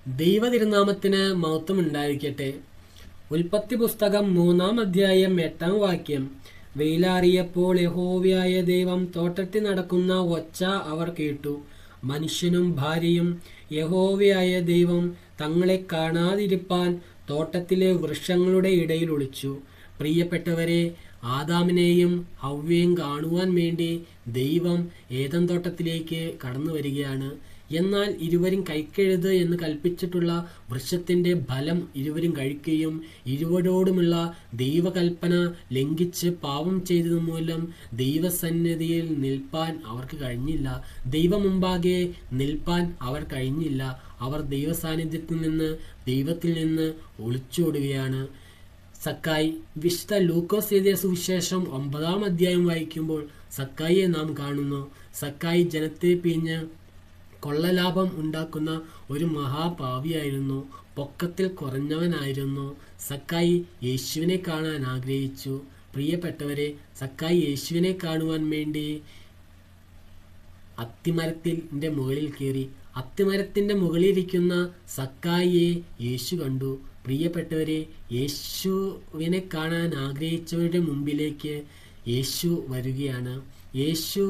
ദൈവ തിരുനാമത്തിന് മഹത്വം ഉണ്ടായിരിക്കട്ടെ. ഉൽപ്പത്തി പുസ്തകം 3-ാം അധ്യായം 8-ാം വാക്യം. വെയിലാറിയപ്പോൾ യഹോവയായ ദൈവം തോട്ടത്തിൽ നടക്കുന്ന ഒച്ച അവർ കേട്ടു. മനുഷ്യനും ഭാര്യയും യഹോവയായ ദൈവം തങ്ങളെ കാണാതിരിപ്പാൻ തോട്ടത്തിലെ വൃക്ഷങ്ങളുടെ ഇടയിൽ ഒളിച്ചു. പ്രിയപ്പെട്ടവരെ, ആദാമിനെയും ഹവ്വയെയും കാണുവാൻ വേണ്ടി ദൈവം ഏദൻ തോട്ടത്തിലേക്ക് കടന്നു വരികയാണ്. എന്നാൽ ഇരുവരും കഴിക്കരുത് എന്ന് കൽപ്പിച്ചിട്ടുള്ള വൃക്ഷത്തിന്റെ ഫലം ഇരുവരും കഴിക്കുകയും ഇരുവരോടുമുള്ള ദൈവകൽപ്പന ലംഘിച്ച് പാപം ചെയ്തത് മൂലം ദൈവസന്നിധിയിൽ നിൽപ്പാൻ അവർക്ക് കഴിഞ്ഞില്ല. ദൈവമുമ്പാകെ നിൽപ്പാൻ അവർ കഴിഞ്ഞില്ല. അവർ ദൈവസാന്നിധ്യത്തിൽ നിന്ന്, ദൈവത്തിൽ നിന്ന് ഒളിച്ചോടുകയാണ്. സക്കായി. വിശുദ്ധ ലൂക്കോസ് എഴുതിയ സുവിശേഷം 9-ാം അധ്യായം വായിക്കുമ്പോൾ സക്കായിയെ നാം കാണുന്നു. സക്കായി ജനത്തെ പിഴിഞ്ഞ് കൊള്ളലാഭം ഉണ്ടാക്കുന്ന ഒരു മഹാപാവിയായിരുന്നു. പൊക്കത്തിൽ കുറഞ്ഞവനായിരുന്നു. സക്കായി യേശുവിനെ കാണാൻ ആഗ്രഹിച്ചു. പ്രിയപ്പെട്ടവരെ, സക്കായി യേശുവിനെ കാണുവാൻ വേണ്ടി അത്തിമരത്തിന്റെ മുകളിൽ കയറി. അത്തിമരത്തിന്റെ മുകളിലിരിക്കുന്ന സക്കായിയെ യേശു കണ്ടു. പ്രിയപ്പെട്ടവരെ, യേശുവിനെ കാണാൻ ആഗ്രഹിച്ചവരുടെ മുമ്പിലേക്ക് യേശു വരികയാണ്. യേശു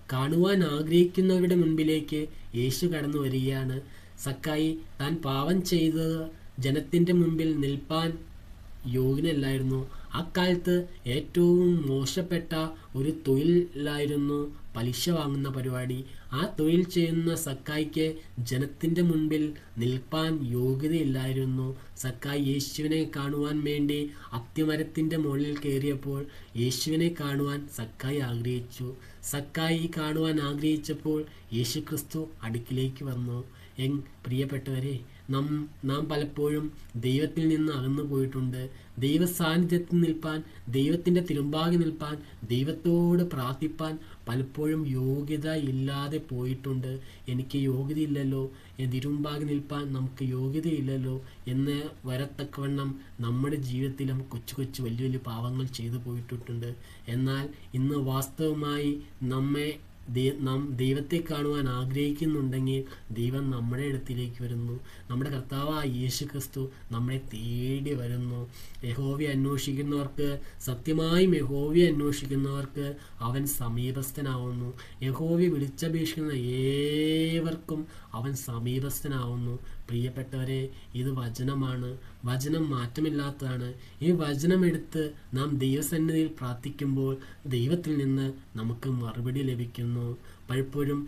കാണുവാൻ ആഗ്രഹിക്കുന്നവരുടെ മുൻപിലേക്ക് യേശു കടന്നു വരികയാണ്. സക്കായി താൻ പാപം ചെയ്ത് ജനത്തിന്റെ മുമ്പിൽ നിൽപ്പാൻ യോഗ്യനല്ലായിരുന്നു. അക്കാലത്ത് ഏറ്റവും മോശപ്പെട്ട ഒരു തൊഴിലായിരുന്നു പലിശ വാങ്ങുന്ന പരിപാടി. ആ തൊഴിൽ ചെയ്യുന്ന സക്കായിക്ക് ജനത്തിന്റെ മുൻപിൽ നിൽപ്പാൻ യോഗ്യതയില്ലായിരുന്നു. സക്കായി യേശുവിനെ കാണുവാൻ വേണ്ടി അത്തിമരത്തിന്റെ മുകളിൽ കയറിയപ്പോൾ യേശുവിനെ കാണുവാൻ സക്കായി ആഗ്രഹിച്ചു. സക്കായി കാണുവാൻ ആഗ്രഹിച്ചപ്പോൾ യേശുക്രിസ്തു അടുക്കിലേക്ക് വന്നു. പ്രിയപ്പെട്ടവരെ, നാം പലപ്പോഴും ദൈവത്തിൽ നിന്ന് അകന്നു പോയിട്ടുണ്ട്. ദൈവ സാന്നിധ്യത്തിൽ നിൽപ്പാൻ, ദൈവത്തിന്റെ തിരുമ്പാകെ നിൽപ്പാൻ, ദൈവത്തോട് പ്രാർത്ഥിപ്പാൻ പലപ്പോഴും യോഗ്യത ഇല്ലാതെ പോയിട്ടുണ്ട്. എനിക്ക് യോഗ്യതയില്ലല്ലോ, തിരുമ്പാകെ നിൽപ്പാൻ നമുക്ക് യോഗ്യതയില്ലല്ലോ എന്ന് വരത്തക്കവണ്ണം നമ്മുടെ ജീവിതത്തിലും കൊച്ചു കൊച്ചു വലിയ വലിയ പാവങ്ങൾ ചെയ്തു പോയിട്ടുണ്ട്. എന്നാൽ ഇന്ന് വാസ്തവമായി നാം ദൈവത്തെ കാണുവാൻ ആഗ്രഹിക്കുന്നുണ്ടെങ്കിൽ ദൈവം നമ്മുടെ അടുത്തിലേക്ക് വരുന്നു. നമ്മുടെ കർത്താവായ യേശുക്രിസ്തു നമ്മളെ തേടി വരുന്നു. യഹോവയെ അന്വേഷിക്കുന്നവർക്ക്, സത്യമായും യഹോവയെ അന്വേഷിക്കുന്നവർക്ക് അവൻ സമീപസ്ഥനാവുന്നു. യഹോവയെ വിളിച്ചപേക്ഷിക്കുന്ന ഏവർക്കും അവൻ സമീപസ്ഥനാവുന്നു. പ്രിയപ്പെട്ടവരെ, ഇത് വചനമാണ്. വചനം മാറ്റമില്ലാത്തതാണ്. ഈ വചനമെടുത്ത് നാം ദൈവസന്നിധിയിൽ പ്രാർത്ഥിക്കുമ്പോൾ ദൈവത്തിൽ നിന്ന് നമുക്ക് മറുപടി ലഭിക്കുന്നു. പലപ്പോഴും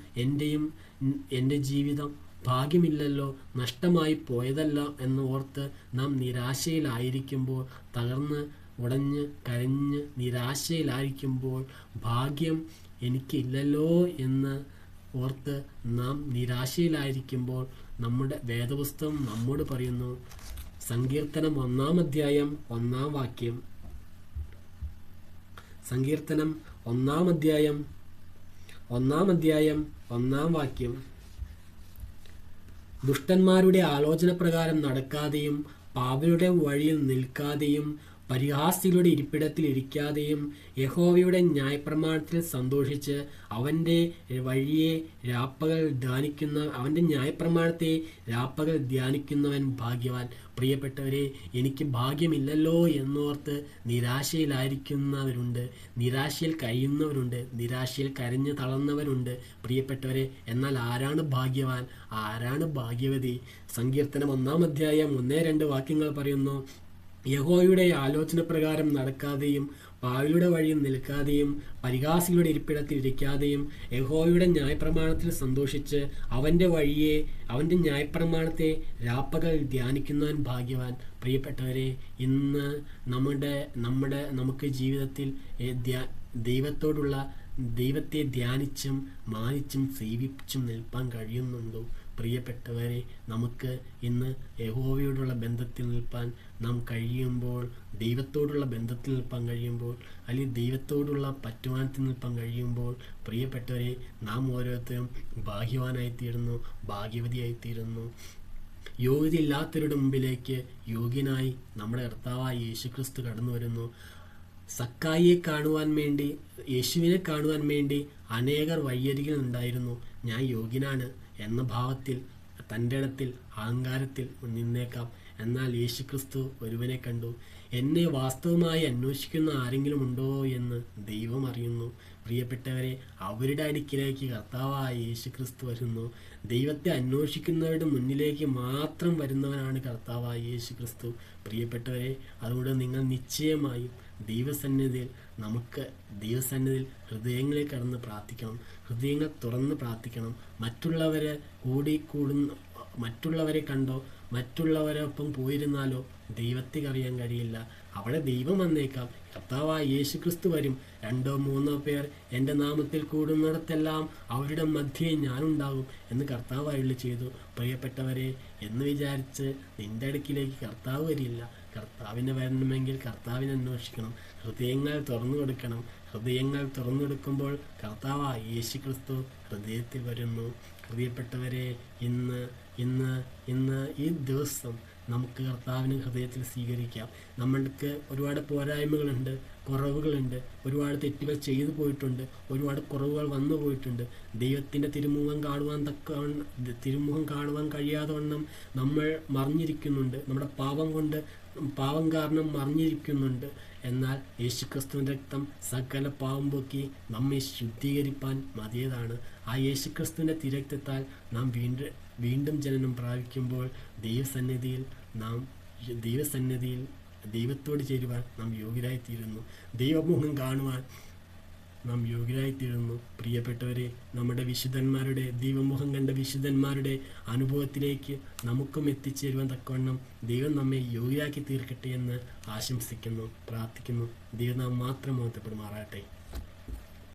എൻ്റെ ജീവിതം ഭാഗ്യമില്ലല്ലോ, നഷ്ടമായി പോയതല്ല എന്ന് ഓർത്ത് നാം നിരാശയിലായിരിക്കുമ്പോൾ, തകർന്ന് ഉടഞ്ഞ് കരഞ്ഞ് നിരാശയിലായിരിക്കുമ്പോൾ, ഭാഗ്യം എനിക്കില്ലല്ലോ എന്ന് ഓർത്ത് നാം നിരാശയിലായിരിക്കുമ്പോൾ നമ്മുടെ വേദപുസ്തകം നമ്മോട് പറയുന്നു. സങ്കീർത്തനം 1-ാം അധ്യായം 1-ാം വാക്യം. സങ്കീർത്തനം 1-ാം അധ്യായം 1-ാം വാക്യം. ദുഷ്ടന്മാരുടെ ആലോചന പ്രകാരം നടക്കാതെയും പാപികളുടെ വഴിയിൽ നിൽക്കാതെയും പരിഹാസികളുടെ ഇരിപ്പിടത്തിൽ ഇരിക്കാതെയും യഹോവയുടെ ന്യായപ്രമാണത്തിൽ സന്തോഷിച്ച് അവന്റെ ന്യായപ്രമാണത്തെ രാപ്പകൽ ധ്യാനിക്കുന്നവൻ ഭാഗ്യവാൻ. പ്രിയപ്പെട്ടവരെ, എനിക്ക് ഭാഗ്യമില്ലല്ലോ എന്നോർത്ത് നിരാശയിലായിരിക്കുന്നവരുണ്ട്, നിരാശയിൽ കഴിയുന്നവരുണ്ട്, നിരാശയിൽ കരഞ്ഞു തളർന്നവരുണ്ട്. പ്രിയപ്പെട്ടവരെ, എന്നാൽ ആരാണ് ഭാഗ്യവാൻ? ആരാണ് ഭാഗ്യവതി? സങ്കീർത്തനം 1-ാം അധ്യായം 1-2 വാക്യങ്ങൾ പറയുന്നു. യഹോവയുടെ ആലോചന പ്രകാരം നടക്കാതെയും പാപികളുടെ വഴിയിൽ നിൽക്കാതെയും പരിഹാസികളുടെ ഇരിപ്പിടത്തിൽ ഇരിക്കാതെയും യഹോവയുടെ ന്യായപ്രമാണത്തിൽ സന്തോഷിച്ച് അവന്റെ ന്യായപ്രമാണത്തെ രാപ്പകൽ ധ്യാനിക്കുന്നവൻ ഭാഗ്യവാൻ. പ്രിയപ്പെട്ടവരെ, ഇന്ന് നമുക്ക് ജീവിതത്തിൽ ദൈവത്തെ ധ്യാനിച്ചും മാനിച്ചും സേവിച്ചും നിൽപ്പാൻ കഴിയുന്നുണ്ടോ? പ്രിയപ്പെട്ടവരെ, നമുക്ക് ഇന്ന് യഹോവയോടുള്ള ബന്ധത്തിൽ നിൽപ്പാൻ നാം കഴിയുമ്പോൾ, ദൈവത്തോടുള്ള ബന്ധത്തിൽ നിൽപ്പാൻ കഴിയുമ്പോൾ, അല്ലെങ്കിൽ ദൈവത്തോടുള്ള പറ്റുമാനത്തിൽ നിൽപ്പാൻ കഴിയുമ്പോൾ, പ്രിയപ്പെട്ടവരെ, നാം ഓരോരുത്തരും ഭാഗ്യവാനായിത്തീരുന്നു, ഭാഗ്യവതിയായിത്തീരുന്നു. യോഗ്യതയില്ലാത്തവരുടെ മുമ്പിലേക്ക് യോഗ്യനായി നമ്മുടെ കർത്താവായ യേശുക്രിസ്തു കടന്നു വരുന്നു. സക്കായിയെ കാണുവാൻ വേണ്ടി, യേശുവിനെ കാണുവാൻ വേണ്ടി അനേകർ വഴിയരികിൽ ഉണ്ടായിരുന്നു. ഞാൻ യോഗ്യനാണ് എന്ന ഭാവത്തിൽ തൻ്റെ ഇടത്തിൽ അഹങ്കാരത്തിൽ നിന്നേക്കാം. എന്നാൽ യേശുക്രിസ്തു ഒരുവനെ കണ്ടു. എന്നെ വാസ്തവമായി അന്വേഷിക്കുന്ന ആരെങ്കിലും ഉണ്ടോ എന്ന് ദൈവം അറിയുന്നു. പ്രിയപ്പെട്ടവരെ, അവരുടെ അടുക്കിലേക്ക് കർത്താവായ യേശുക്രിസ്തു വരുന്നു. ദൈവത്തെ അന്വേഷിക്കുന്നവരുടെ മുന്നിലേക്ക് മാത്രം വരുന്നവനാണ് കർത്താവായ യേശുക്രിസ്തു. പ്രിയപ്പെട്ടവരെ, അതുകൊണ്ട് നിങ്ങൾ നിശ്ചയമായും ദൈവസന്നിധിയിൽ ഹൃദയങ്ങളിൽ കടന്ന് പ്രാർത്ഥിക്കണം. ഹൃദയങ്ങൾ തുറന്ന് പ്രാർത്ഥിക്കണം. മറ്റുള്ളവരെ കണ്ടോ മറ്റുള്ളവരൊപ്പം പോയിരുന്നാലോ ദൈവത്തെ അറിയാൻ കഴിയില്ല. അവിടെ ദൈവം വന്നേക്കാം. കർത്താവായ യേശുക്രിസ്തു വരും. 2 or 3 പേർ എൻ്റെ നാമത്തിൽ കൂടുന്നിടത്തെല്ലാം അവരുടെ മധ്യേ ഞാനുണ്ടാകും എന്ന് കർത്താവ് അരുളി ചെയ്തു. പ്രിയപ്പെട്ടവരെ, എന്ന് വിചാരിച്ച് നിന്റെ അടുക്കിലേക്ക് കർത്താവ് വരില്ല. കർത്താവിനെ വരണമെങ്കിൽ കർത്താവിനെ അന്വേഷിക്കണം. ഹൃദയങ്ങൾ തുറന്നു കൊടുക്കണം. ഹൃദയങ്ങൾ തുറന്നു കൊടുക്കുമ്പോൾ കർത്താവായ യേശുക്രിസ്തു ഹൃദയത്തിൽ വരുന്നു. പ്രിയപ്പെട്ടവരെ, ഇന്ന് ഈ ദിവസം നമുക്ക് കർത്താവിനെ ഹൃദയത്തിൽ സ്വീകരിക്കാം. നമ്മൾക്ക് ഒരുപാട് പോരായ്മകളുണ്ട്, കുറവുകളുണ്ട്, ഒരുപാട് തെറ്റുകൾ ചെയ്തു പോയിട്ടുണ്ട്, ഒരുപാട് കുറവുകൾ വന്നു പോയിട്ടുണ്ട്. ദൈവത്തിൻ്റെ തിരുമുഖം കാണുവാൻ കഴിയാതെ വണ്ണം നമ്മൾ മറിഞ്ഞിരിക്കുന്നുണ്ട്. നമ്മുടെ പാപം കാരണം മറിഞ്ഞിരിക്കുന്നുണ്ട്. എന്നാൽ യേശുക്രിസ്തുവിൻ്റെ രക്തം സകല പാവം പോക്കി നമ്മെ ശുദ്ധീകരിപ്പാൻ മതിയതാണ്. ആ യേശുക്രിസ്തുവിൻ്റെ തിരക്തത്താൽ നാം വീണ്ടും ജനനം പ്രാപിക്കുമ്പോൾ ദൈവത്തോട് ചേരുവാൻ നാം യോഗ്യരായിത്തീരുന്നു. ദൈവമുഖം കാണുവാൻ നാം യോഗ്യരായിത്തീരുന്നു. പ്രിയപ്പെട്ടവരെ, നമ്മുടെ ദൈവമുഖം കണ്ട വിശുദ്ധന്മാരുടെ അനുഭവത്തിലേക്ക് നമുക്കും എത്തിച്ചേരുവാൻ തക്കവണ്ണം ദൈവം നമ്മെ യോഗ്യരാക്കി തീർക്കട്ടെ എന്ന് ആശംസിക്കുന്നു, പ്രാർത്ഥിക്കുന്നു. ദൈവം നാം മാത്രം മഹത്വപ്പെടുമാറാകട്ടെ.